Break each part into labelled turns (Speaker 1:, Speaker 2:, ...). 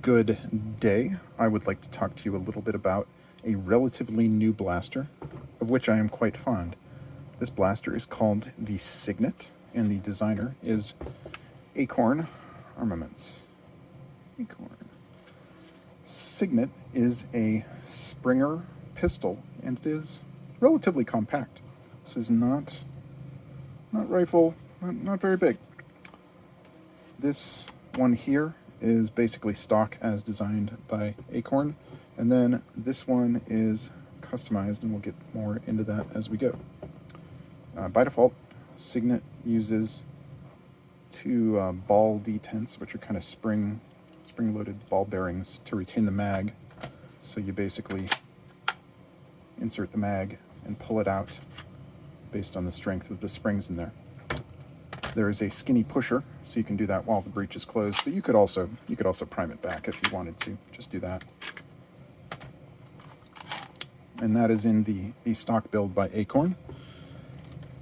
Speaker 1: Good day. I would like to talk to you a little bit about a relatively new blaster, of which I am quite fond. This blaster is called the Signet, and the designer is Acorn Armaments. Acorn. Signet is a Springer pistol, and it is relatively compact. This is not rifle, not very big. This one here is basically stock as designed by Acorn, and then this one is customized, and we'll get more into that as we go. By default, Signet uses two ball detents, which are kind of spring-loaded ball bearings to retain the mag. So you basically insert the mag and pull it out based on the strength of the springs in there. There is a skinny pusher, so you can do that while the breech is closed, but you could also prime it back if you wanted to. Just do that. And that is in the stock build by Acorn.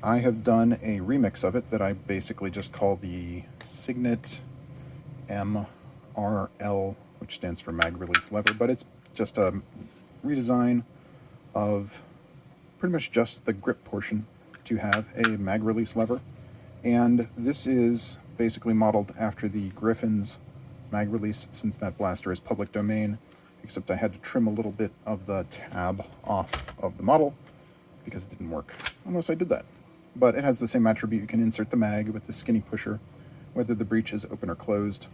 Speaker 1: I have done a remix of it that I basically just call the Signet MRL, which stands for mag release lever, but it's just a redesign of pretty much just the grip portion to have a mag release lever. And this is basically modeled after the Griffin's mag release, since that blaster is public domain, except I had to trim a little bit of the tab off of the model because it didn't work unless I did that. But it has the same attribute. You can insert the mag with the skinny pusher, whether the breech is open or closed.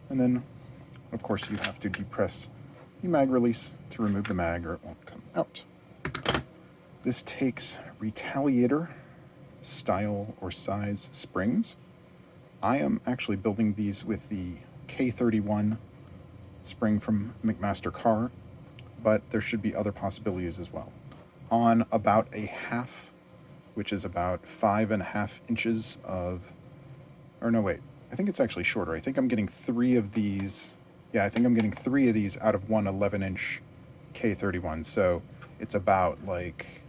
Speaker 1: And then, of course, you have to depress the mag release to remove the mag or it won't come out. This takes Retaliator style or size springs. I am actually building these with the K31 spring from McMaster Carr, but there should be other possibilities as well. On about a half, which is about 5.5 inches of, or no, wait, I think it's actually shorter. I think I'm getting 3 of these. Yeah, I think I'm getting 3 of these out of one 11-inch K31. So it's about like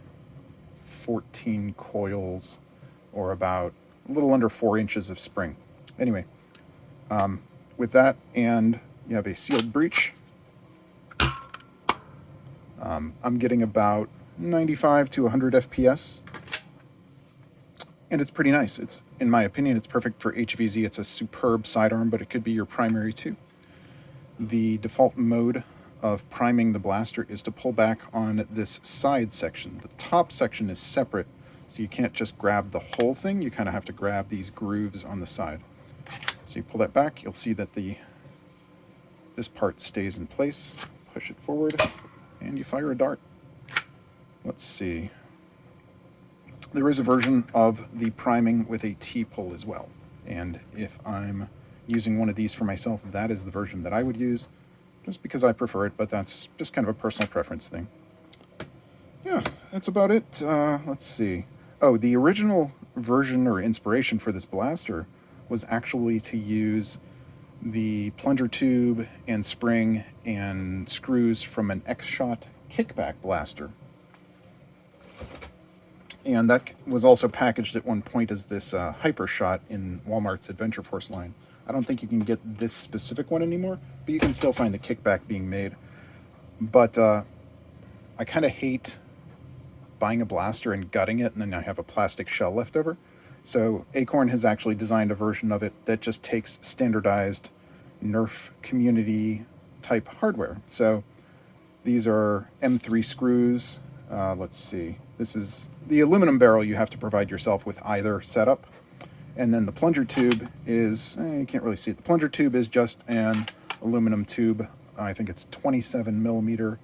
Speaker 1: 14 coils, or about a little under 4 inches of spring. Anyway, with that, and you have a sealed breech. I'm getting about 95 to 100 FPS, and it's pretty nice. It's, in my opinion, it's perfect for HVZ. It's a superb sidearm, but it could be your primary too. The default mode of priming the blaster is to pull back on this side section. The top section is separate, so you can't just grab the whole thing. You kind of have to grab these grooves on the side. So you pull that back, you'll see that this part stays in place. Push it forward, and you fire a dart. Let's see. There is a version of the priming with a T-pull as well. And if I'm using one of these for myself, that is the version that I would use, just because I prefer it, but that's just kind of a personal preference thing. Yeah, that's about it. Let's see. Oh, the original version or inspiration for this blaster was actually to use the plunger tube and spring and screws from an X-Shot kickback blaster. And that was also packaged at one point as this Hyper Shot in Walmart's Adventure Force line. I don't think you can get this specific one anymore, but you can still find the kickback being made. But I kind of hate buying a blaster and gutting it, and then I have a plastic shell left over. So Acorn has actually designed a version of it that just takes standardized Nerf community type hardware. So these are M3 screws. Let's see. This is the aluminum barrel you have to provide yourself with either setup. And then the plunger tube is, you can't really see it. The plunger tube is just an aluminum tube. I think it's 27 millimeter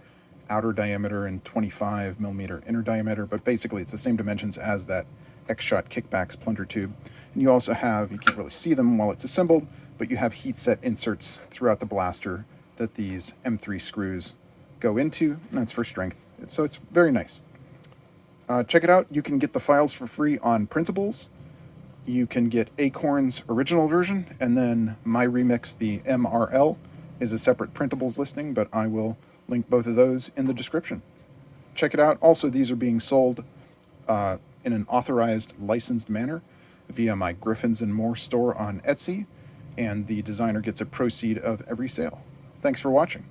Speaker 1: outer diameter and 25 millimeter inner diameter, but basically it's the same dimensions as that X-Shot Kickback's plunger tube. And you also have, you can't really see them while it's assembled, but you have heat set inserts throughout the blaster that these M3 screws go into, and that's for strength. So it's very nice. Check it out. You can get the files for free on Printables. You can get Acorn's original version, and then my remix, the MRL, is a separate Printables listing, but I will link both of those in the description. Check it out. Also, these are being sold in an authorized, licensed manner via my Griffins and More store on Etsy, and the designer gets a proceed of every sale. Thanks for watching.